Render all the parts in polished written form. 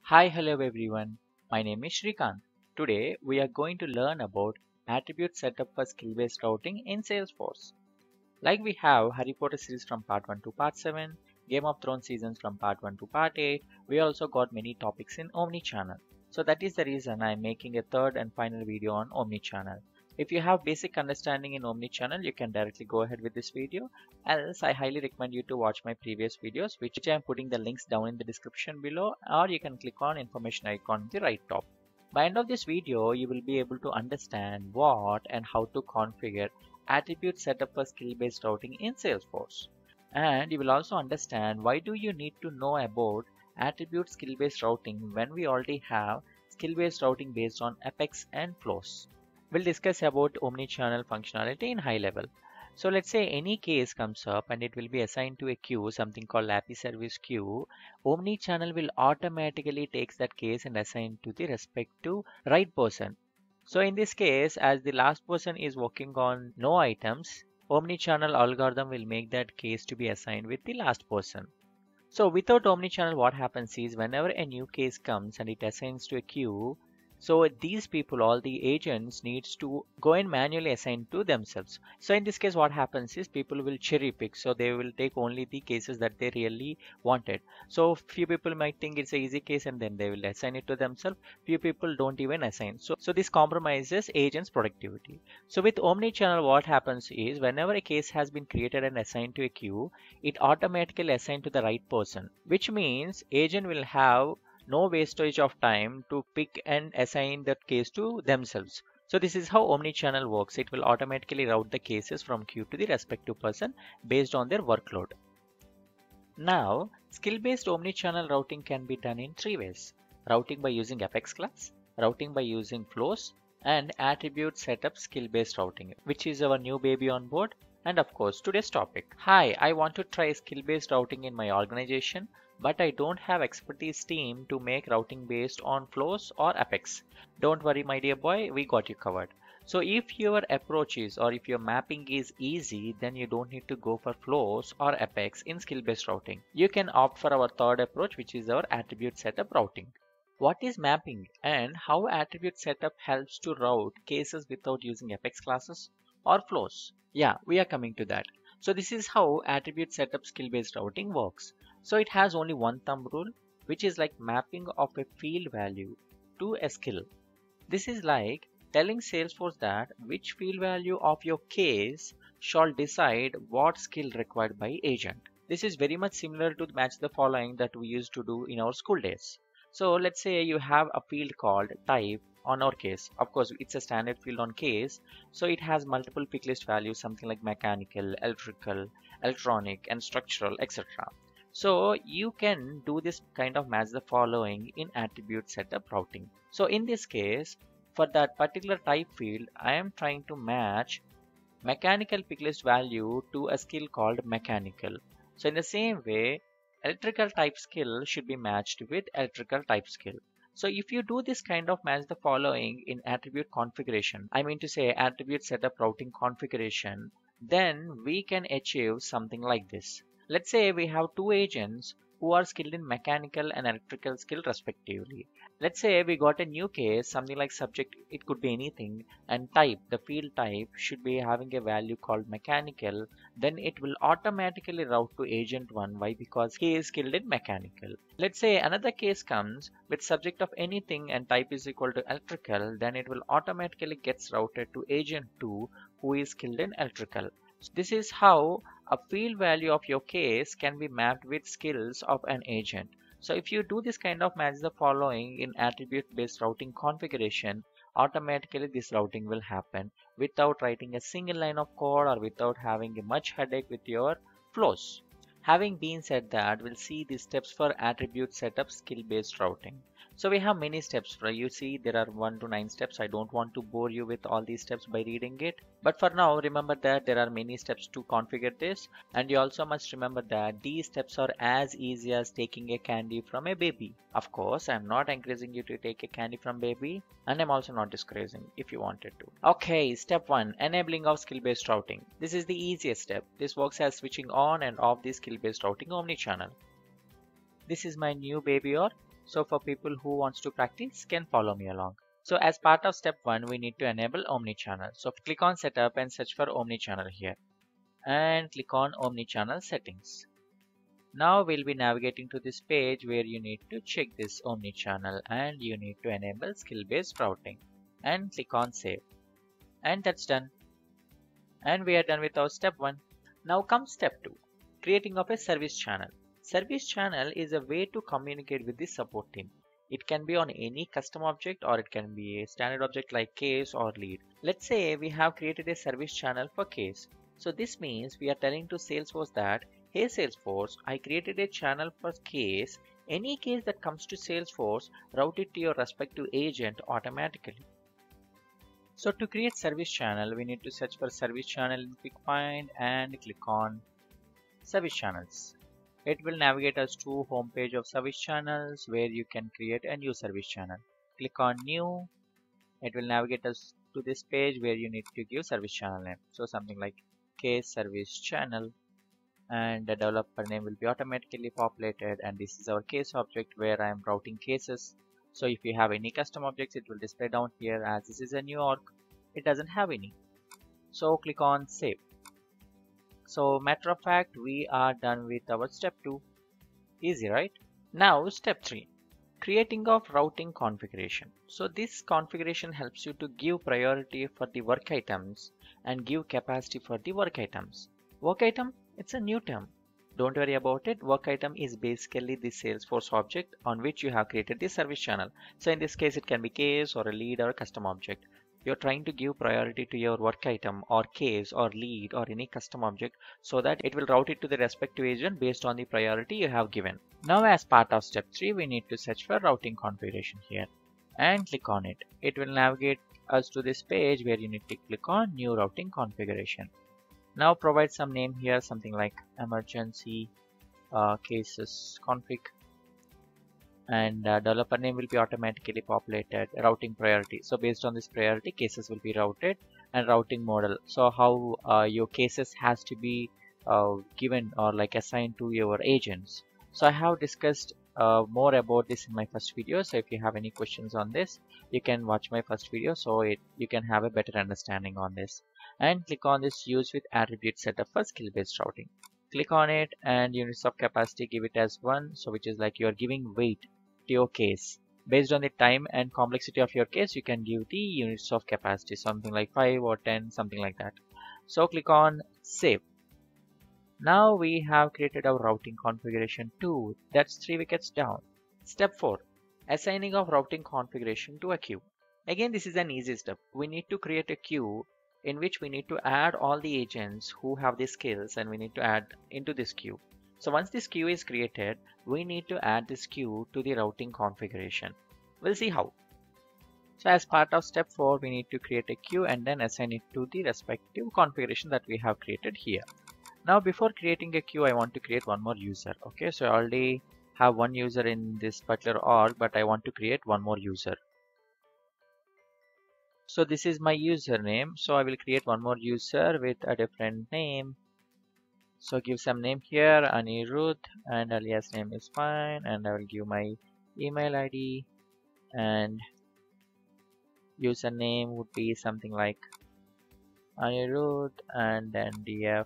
Hi, hello everyone. My name is Shrikant. Today we are going to learn about attribute setup for skill-based routing in Salesforce. Like we have Harry Potter series from part 1 to part 7, Game of Thrones seasons from part 1 to part 8, we also got many topics in Omnichannel. So that is the reason I am making a third and final video on Omnichannel. If you have basic understanding in Omnichannel, you can directly go ahead with this video. Else, I highly recommend you to watch my previous videos, which I am putting the links down in the description below, or you can click on information icon on the right top. By end of this video, you will be able to understand what and how to configure attribute setup for skill-based routing in Salesforce. And you will also understand why do you need to know about attribute skill-based routing when we already have skill-based routing based on Apex and flows. We'll discuss about omnichannel functionality in high level. So let's say any case comes up and it will be assigned to a queue, something called API service queue. Omnichannel will automatically takes that case and assign to the respective right person. So in this case, as the last person is working on no items, omnichannel algorithm will make that case to be assigned with the last person. So without omnichannel, what happens is whenever a new case comes and it assigns to a queue, so these people, all the agents needs to go and manually assign to themselves. So in this case, what happens is people will cherry pick. So they will take only the cases that they really wanted. So few people might think it's an easy case and then they will assign it to themselves. Few people don't even assign. So this compromises agents' productivity. So with omnichannel, what happens is whenever a case has been created and assigned to a queue, it automatically assigns to the right person, which means agent will have no wastage of time to pick and assign that case to themselves. So this is how omnichannel works. It will automatically route the cases from queue to the respective person based on their workload. Now, skill-based omnichannel routing can be done in three ways. Routing by using Apex class, routing by using flows, and attribute setup skill-based routing, which is our new baby on board. And of course, today's topic. Hi, I want to try skill-based routing in my organization, but I don't have expertise team to make routing based on flows or Apex. Don't worry, my dear boy, we got you covered. So if your approach is or if your mapping is easy, then you don't need to go for flows or Apex in skill-based routing. You can opt for our third approach, which is our attribute setup routing. What is mapping and how attribute setup helps to route cases without using Apex classes or flows? Yeah, we are coming to that. So this is how attribute setup skill-based routing works. So it has only one thumb rule, which is like mapping of a field value to a skill. This is like telling Salesforce that which field value of your case shall decide what skill required by agent. This is very much similar to match the following that we used to do in our school days. So let's say you have a field called type on our case. Of course, it's a standard field on case. So it has multiple pick list values, something like mechanical, electrical, electronic, and structural, etc. So you can do this kind of match the following in attribute setup routing. So in this case, for that particular type field, I am trying to match mechanical picklist value to a skill called mechanical. So in the same way, electrical type skill should be matched with electrical type skill. So if you do this kind of match the following in attribute configuration, I mean to say attribute setup routing configuration, then we can achieve something like this. Let's say we have two agents who are skilled in mechanical and electrical skill respectively. Let's say we got a new case, something like subject, it could be anything, and type, the field type should be having a value called mechanical, then it will automatically route to agent 1. Why? Because he is skilled in mechanical. Let's say another case comes with subject of anything and type is equal to electrical, then it will automatically gets routed to agent 2 who is skilled in electrical. So this is how a field value of your case can be mapped with skills of an agent. So if you do this kind of match the following in attribute based routing configuration, automatically this routing will happen without writing a single line of code or without having a much headache with your flows. Having been said that, we'll see the steps for attribute setup skill based routing. So we have many steps. You see there are 1 to 9 steps. I don't want to bore you with all these steps by reading it. But for now, remember that there are many steps to configure this. And you also must remember that these steps are as easy as taking a candy from a baby. Of course, I'm not encouraging you to take a candy from baby. And I'm also not discouraging if you wanted to. Okay, step 1, enabling of skill-based routing. This is the easiest step. This works as switching on and off the skill-based routing omnichannel. This is my new baby or So for people who wants to practice can follow me along. So as part of step 1, we need to enable omnichannel. So click on setup and search for omnichannel here and click on omnichannel settings. Now we'll be navigating to this page where you need to check this omnichannel and you need to enable skill-based routing and click on save. And that's done. And we are done with our step 1. Now comes step 2, creating of a service channel. Service channel is a way to communicate with the support team. It can be on any custom object or it can be a standard object like case or lead. Let's say we have created a service channel for case. So this means we are telling to Salesforce that, hey Salesforce, I created a channel for case. Any case that comes to Salesforce, route it to your respective agent automatically. So to create service channel, we need to search for service channel in Quick Find and click on service channels. It will navigate us to home page of service channels where you can create a new service channel. Click on new. It will navigate us to this page where you need to give service channel name. So something like case service channel, and the developer name will be automatically populated, and this is our case object where I am routing cases. So if you have any custom objects, it will display down here. As this is a new org, it doesn't have any. So click on save. So matter of fact, we are done with our step 2. Easy, right? Now step 3, creating of routing configuration. So this configuration helps you to give priority for the work items and give capacity for the work items. Work item, it's a new term. Don't worry about it. Work item is basically the Salesforce object on which you have created the service channel. So in this case, it can be case or a lead or a custom object. You're trying to give priority to your work item or case or lead or any custom object so that it will route it to the respective agent based on the priority you have given. Now as part of step 3, we need to search for routing configuration here and click on it. It will navigate us to this page where you need to click on new routing configuration. Now provide some name here, something like emergency cases config, and developer name will be automatically populated. Routing priority, so based on this priority, cases will be routed, and routing model, so how your cases has to be given or like assigned to your agents. So I have discussed more about this in my first video. So if you have any questions on this, you can watch my first video so you can have a better understanding on this. And click on this use with attribute setup for skill based routing. Click on it and units of capacity, give it as 1, so which is like you are giving weight to your case. Based on the time and complexity of your case, you can give the units of capacity, something like 5 or 10, something like that. So click on save. Now we have created our routing configuration 2. That's 3 wickets down. Step 4, assigning of routing configuration to a queue. Again, this is an easy step. We need to create a queue in which we need to add all the agents who have these skills, and we need to add into this queue. So once this queue is created, we need to add this queue to the routing configuration. We'll see how. So as part of step 4, we need to create a queue and then assign it to the respective configuration that we have created here. Now before creating a queue, I want to create one more user. Okay, so I already have one user in this particular org, but I want to create one more user. So this is my username. So I will create one more user with a different name. So give some name here, Anirudh, and alias name is fine. And I will give my email ID, and username would be something like Anirudh and then df30.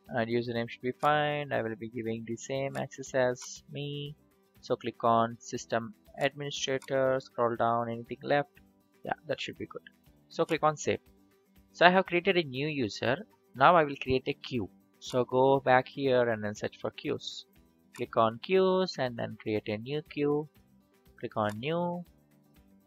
And username should be fine. I will be giving the same access as me. So click on system administrator, scroll down, anything left. Yeah, that should be good. So click on save. So I have created a new user. Now I will create a queue. So go back here and then search for queues. Click on queues and then create a new queue. Click on new,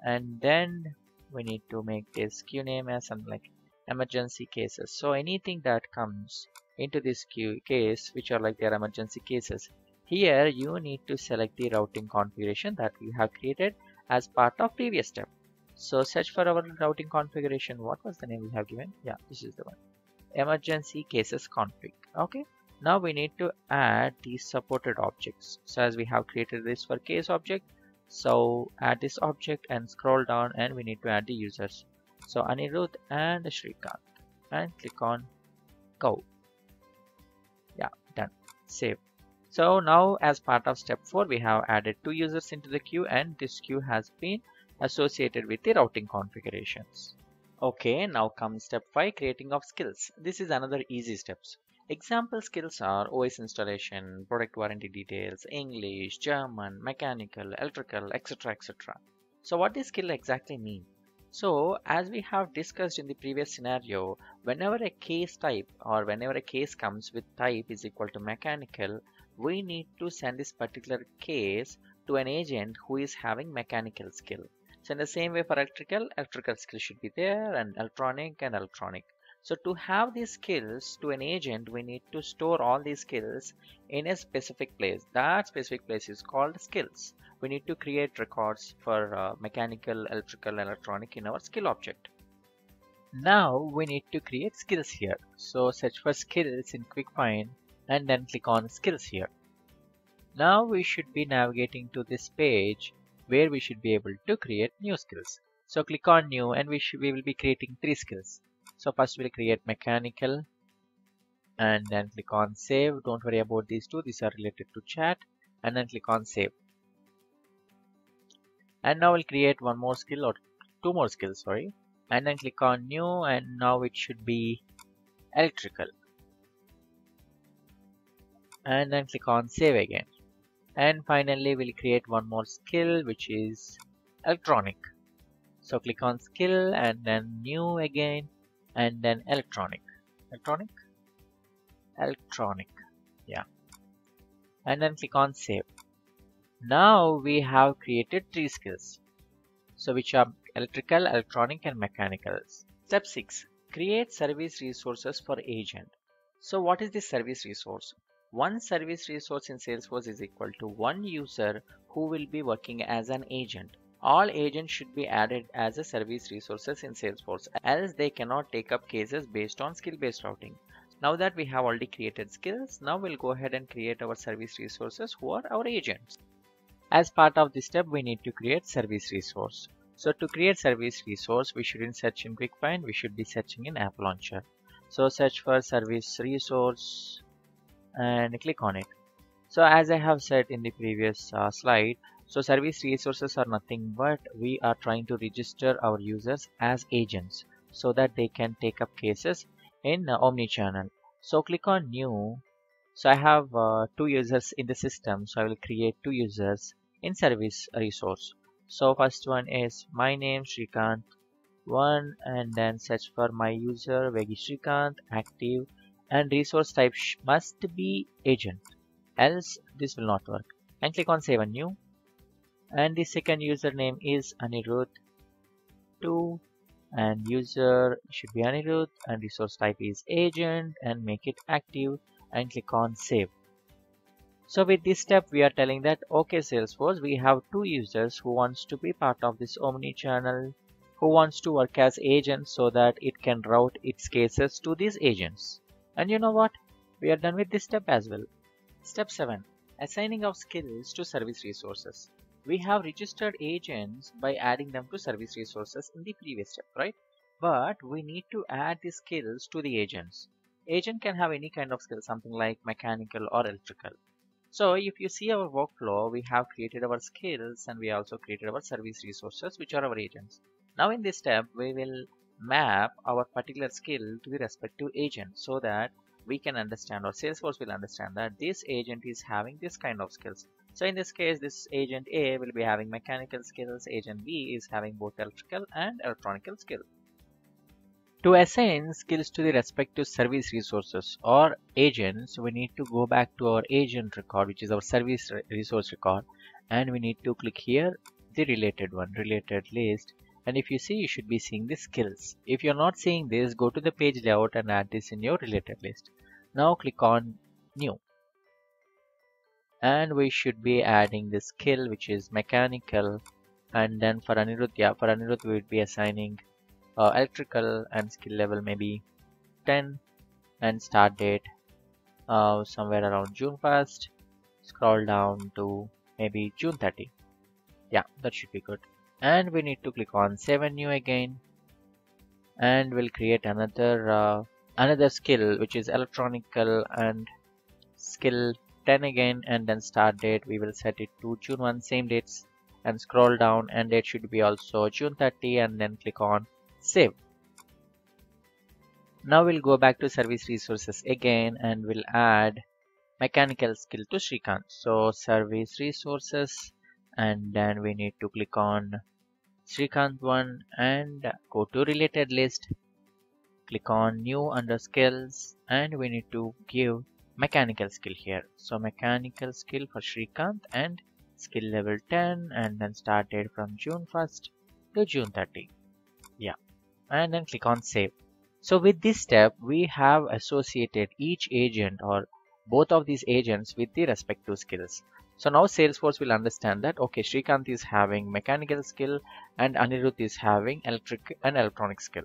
and then we need to make this queue name as something like emergency cases. So anything that comes into this queue case which are like their emergency cases, here you need to select the routing configuration that we have created as part of previous step. So search for our routing configuration. What was the name we have given? Yeah, this is the one, emergency cases config. Okay, now we need to add these supported objects. So as we have created this for case object, so add this object and scroll down, and we need to add the users. So Anirudh and Shrikant, and click on go. Yeah, done. Save. So now as part of step 4, we have added 2 users into the queue, and this queue has been associated with the routing configurations. Okay, now comes step 5, creating of skills. This is another easy steps. Example skills are OS installation, product warranty details, English, German, mechanical, electrical, etc. etc. So what does skill exactly mean? So as we have discussed in the previous scenario, whenever a case type or whenever a case comes with type is equal to mechanical, we need to send this particular case to an agent who is having mechanical skill. So in the same way for electrical skill should be there, and electronic and electronic. So to have these skills to an agent, we need to store all these skills in a specific place. That specific place is called skills. We need to create records for mechanical, electrical, electronic in our skill object. Now we need to create skills here. So search for skills in QuickFind and then click on skills here. Now we should be navigating to this page where we should be able to create new skills. So click on new, and we will be creating 3 skills. So first we'll create mechanical and then click on save. Don't worry about these two, these are related to chat, and then click on save. And now we'll create one more skill, or 2 more skills, sorry, and then click on new, and now it should be electrical, and then click on save again. And finally we'll create one more skill, which is electronic. So click on skill and then new again, and then electronic, yeah, and then click on save. Now we have created 3 skills, so which are electrical, electronic and mechanical. Step 6, create service resources for agent. So what is the service resource? One service resource in Salesforce is equal to one user who will be working as an agent. All agents should be added as a service resources in Salesforce, else they cannot take up cases based on skill-based routing. Now that we have already created skills, now we'll go ahead and create our service resources who are our agents. As part of this step, we need to create service resource. So to create service resource, we shouldn't search in QuickFind, we should be searching in App Launcher. So search for service resource and click on it. So as I have said in the previous slide, so service resources are nothing but we are trying to register our users as agents so that they can take up cases in omnichannel. So click on new. So I have 2 users in the system, so I will create 2 users in service resource. So first one is my name Shrikant 1, and then search for my user Vegi Shrikant active, and resource type must be agent, else this will not work, and click on save and new. And the second username is Anirudh 2, and user should be Anirudh, and resource type is agent, and make it active and click on save. So with this step we are telling that okay Salesforce, we have 2 users who wants to be part of this omni-channel, who wants to work as agents so that it can route its cases to these agents. And you know what? We are done with this step as well. Step 7. Assigning of skills to service resources. We have registered agents by adding them to service resources in the previous step, right? But we need to add the skills to the agents. Agent can have any kind of skill, something like mechanical or electrical. So if you see our workflow, we have created our skills and we also created our service resources, which are our agents. Now in this step, we will map our particular skill to the respective agent so that we can understand, or Salesforce will understand, that this agent is having this kind of skills. So in this case, this agent A will be having mechanical skills, agent B is having both electrical and electronical skills. To assign skills to the respective service resources or agents, we need to go back to our agent record, which is our service resource record, and we need to click here, the related one, related list. And if you see, you should be seeing the skills. If you're not seeing this, go to the page layout and add this in your related list. Now click on new. And we should be adding the skill, which is mechanical. And then for Anirudh, we would be assigning electrical, and skill level maybe 10, and start date somewhere around June 1st. Scroll down to maybe June 30. Yeah, that should be good. And we need to click on save and new again, and we'll create another skill, which is electronical, and skill 10 again, and then start date we will set it to June 1, same dates, and scroll down, and date should be also June 30, and then click on save. Now we'll go back to service resources again, and we'll add mechanical skill to Srikanth. So service resources, and then we need to click on Srikanth one and go to related list. Click on new under skills, and we need to give mechanical skill here. So mechanical skill for Srikanth and skill level 10, and then start date from June 1st to June 30. Yeah, and then click on save. So with this step, we have associated each agent or both of these agents with the respective skills. So now Salesforce will understand that, okay, Srikanth is having mechanical skill and Anirudh is having electric and electronic skill.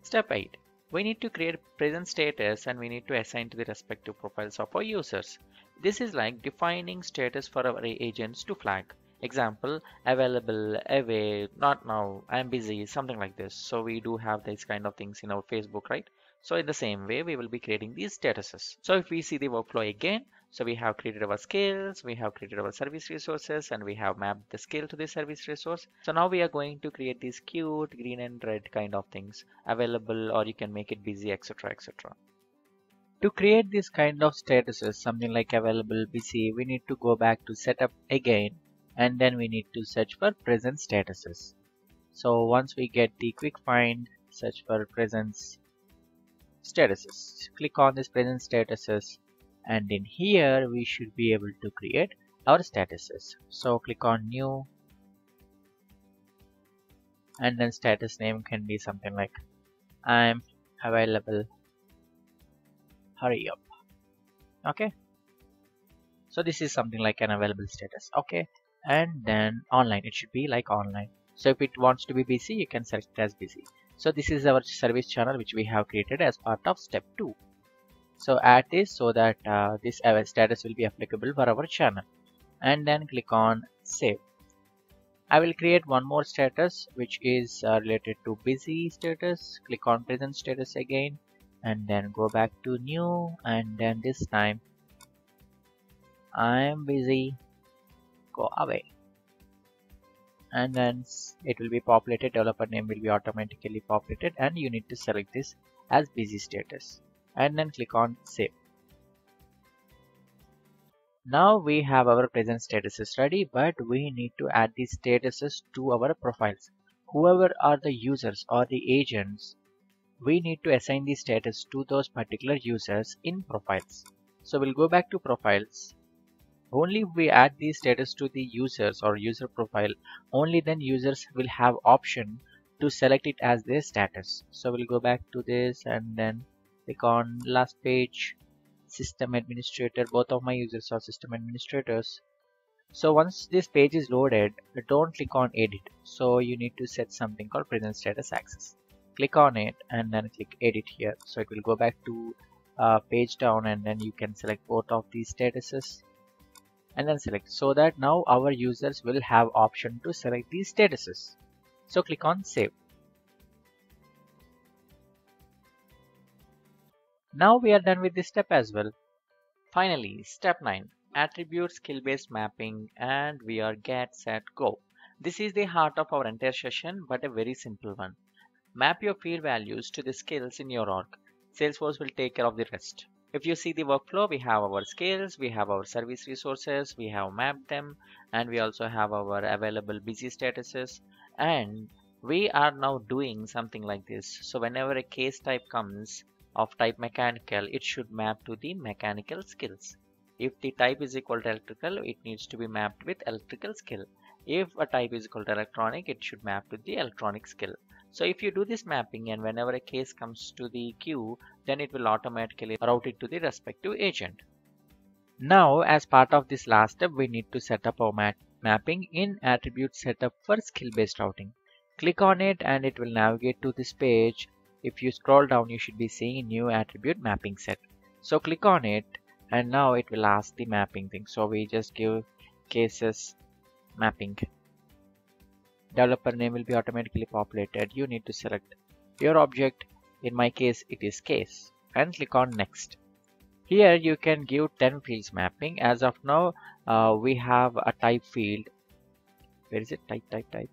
Step 8. We need to create present status, and we need to assign to the respective profiles of our users. This is like defining status for our agents to flag. Example, available, away, not now, I'm busy, something like this. So we do have these kind of things in our Facebook, right? So in the same way, we will be creating these statuses. So if we see the workflow again, so we have created our skills, we have created our service resources, and we have mapped the skill to the service resource. So now we are going to create these cute green and red kind of things, available, or you can make it busy, etc., etc. To create this kind of statuses, something like available, busy, we need to go back to setup again, and then we need to search for present statuses. So once we get the quick find, search for present statuses. Click on this present statuses, and in here we should be able to create our statuses. So click on new, and then status name can be something like I'm available, hurry up. Okay, so this is something like an available status. Okay, and then online, it should be like online. So if it wants to be busy, you can select it as busy. So this is our service channel which we have created as part of step 2. So add this so that this status will be applicable for our channel, and then click on save. I will create one more status which is related to busy status. Click on present status again, and then go back to new, and then this time I am busy, go away. And then it will be populated, developer name will be automatically populated, and you need to select this as busy status, and then click on save. Now we have our present statuses ready, but we need to add these statuses to our profiles. Whoever are the users or the agents, we need to assign the status to those particular users in profiles. So we'll go back to profiles. Only if we add the status to the users or user profile, only then users will have option to select it as their status. So we'll go back to this, and then click on last page, system administrator. Both of my users are system administrators. So once this page is loaded, don't click on edit. So you need to set something called present status access. Click on it, and then click edit here. So it will go back to page down, and then you can select both of these statuses, and then select, so that now our users will have option to select these statuses. So click on save. Now we are done with this step as well. Finally, step 9, attribute skill based mapping, and we are get set go. This is the heart of our entire session, but a very simple one. Map your field values to the skills in your org. Salesforce will take care of the rest. If you see the workflow, we have our skills, we have our service resources, we have mapped them, and we also have our available busy statuses, and we are now doing something like this. So whenever a case type comes of type mechanical, it should map to the mechanical skills. If the type is equal to electrical, it needs to be mapped with electrical skill. If a type is equal to electronic, it should map to the electronic skill. So if you do this mapping, and whenever a case comes to the queue, then it will automatically route it to the respective agent. Now, as part of this last step, we need to set up our mapping in attribute setup for skill based routing. Click on it, and it will navigate to this page. If you scroll down, you should be seeing new attribute mapping set. So click on it, and now it will ask the mapping thing. So we just give cases mapping. Developer name will be automatically populated. You need to select your object. In my case, it is case, and click on next. Here you can give 10 fields mapping. As of now, we have a type field. Where is it? Type.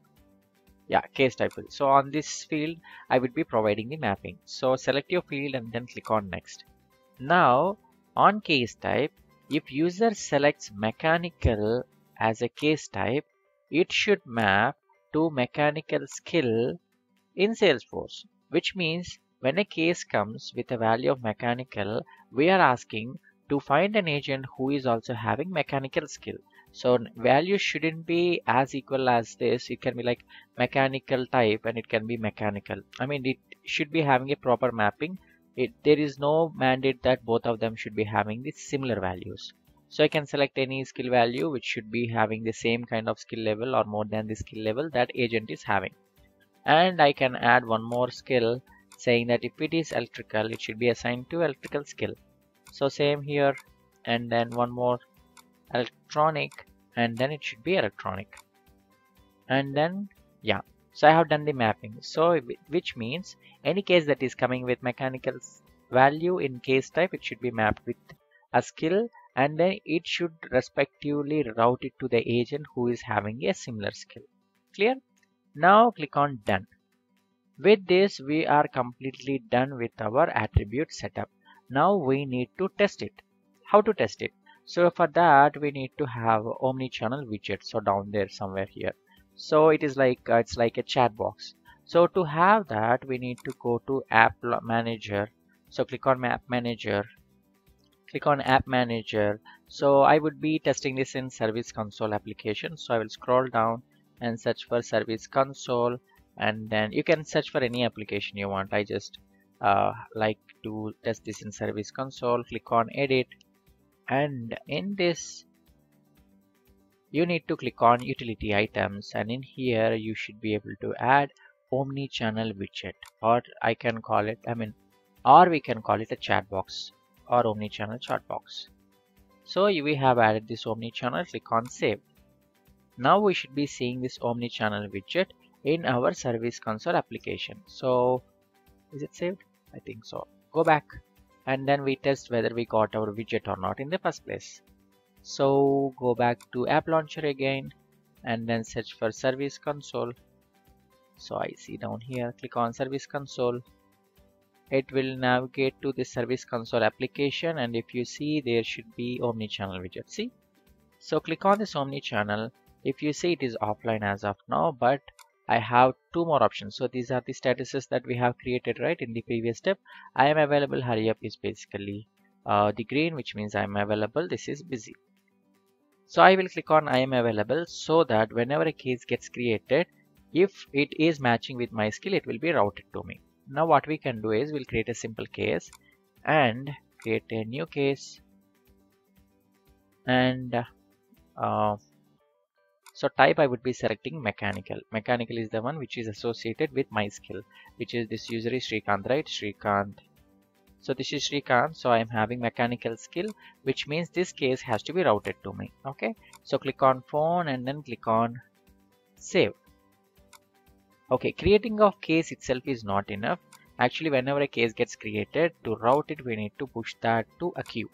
Yeah, case type field. So on this field, I will be providing the mapping. So select your field and then click on next. Now on case type, if user selects mechanical as a case type, it should map to mechanical skill in Salesforce, which means when a case comes with a value of mechanical, we are asking to find an agent who is also having mechanical skill. So value shouldn't be as equal as this. It can be like mechanical type and it can be mechanical. I mean, it should be having a proper mapping. There is no mandate that both of them should be having the similar values. So I can select any skill value which should be having the same kind of skill level or more than the skill level that agent is having. And I can add one more skill saying that if it is electrical, it should be assigned to electrical skill. So same here, and then one more electronic, and then it should be electronic. And then, yeah, so I have done the mapping. So which means any case that is coming with mechanical value in case type, it should be mapped with a skill, and then it should respectively route it to the agent who is having a similar skill. Clear? Now click on done. With this, we are completely done with our attribute setup. Now we need to test it. How to test it? So for that, we need to have omnichannel widget. So down there somewhere here. So it is like it's like a chat box. So to have that, we need to go to App Manager. So click on App Manager. Click on App Manager. So I would be testing this in Service Console application. So I will scroll down and search for Service Console, and then you can search for any application you want. I just like to test this in Service Console. Click on Edit, and in this you need to click on Utility Items, and in here you should be able to add Omnichannel widget, or I can call it, or we can call it a chat box or Omnichannel chat box. So we have added this Omnichannel. Click on Save. Now we should be seeing this Omnichannel widget in our Service Console application. So is it saved? I think so. Go back and then we test whether we got our widget or not in the first place. So go back to App Launcher again and then search for Service Console. So I see down here, click on Service Console. It will navigate to the Service Console application, and if you see, there should be Omnichannel widget. See? So click on this Omnichannel. If you see, it is offline as of now, but I have two more options. So these are the statuses that we have created right in the previous step. I am available, hurry up is basically the green, which means I am available. This is busy. So I will click on I am available, so that whenever a case gets created, if it is matching with my skill, it will be routed to me. Now what we can do is we'll create a simple case and create a new case, and so type I would be selecting mechanical. Mechanical is the one which is associated with my skill, which is this user is Srikanth, right? Srikanth. So this is Srikanth. So I am having mechanical skill, which means this case has to be routed to me. Okay. So click on phone and then click on save. Okay. Creating of case itself is not enough. Actually, whenever a case gets created, to route it, we need to push that to a queue.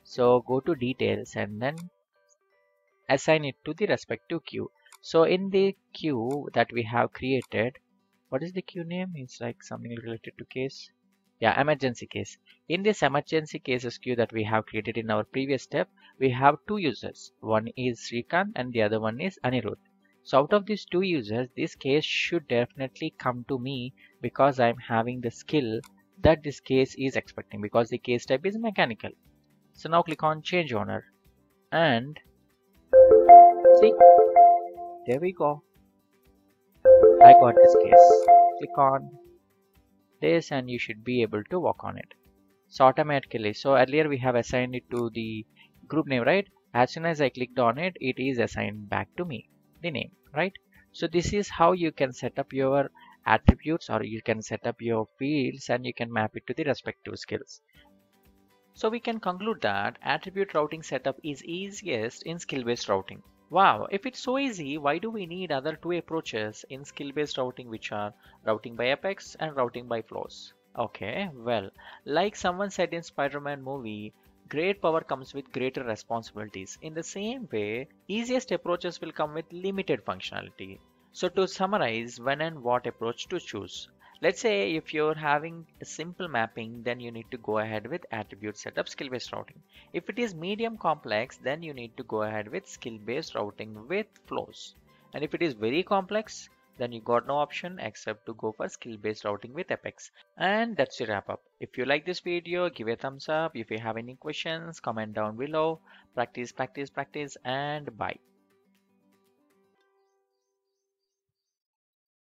So go to details and then assign it to the respective queue. So in the queue that we have created, what is the queue name? It's like something related to case. Yeah, emergency case. In this emergency cases queue that we have created in our previous step, we have two users. One is Srikanth and the other one is Anirudh. So out of these two users, this case should definitely come to me because I'm having the skill that this case is expecting, because the case type is mechanical. So now click on change owner and see, there we go. I got this case. Click on this and you should be able to work on it. So automatically, so earlier we have assigned it to the group name, right? As soon as I clicked on it, it is assigned back to me, the name, right? So this is how you can set up your attributes, or you can set up your fields and you can map it to the respective skills. So we can conclude that attribute routing setup is easiest in skill-based routing. Wow, if it's so easy, why do we need other two approaches in skill-based routing, which are routing by apex and routing by flows? Okay, well, like someone said in Spider-Man movie, Great power comes with greater responsibilities. In the same way, easiest approaches will come with limited functionality. So to summarize, when and what approach to choose. Let's say if you're having a simple mapping, then you need to go ahead with attribute setup skill-based routing. If it is medium complex, then you need to go ahead with skill-based routing with flows. And if it is very complex, then you got no option except to go for skill-based routing with Apex. And that's the wrap up. If you like this video, give a thumbs up. If you have any questions, comment down below. Practice, practice, practice, and bye.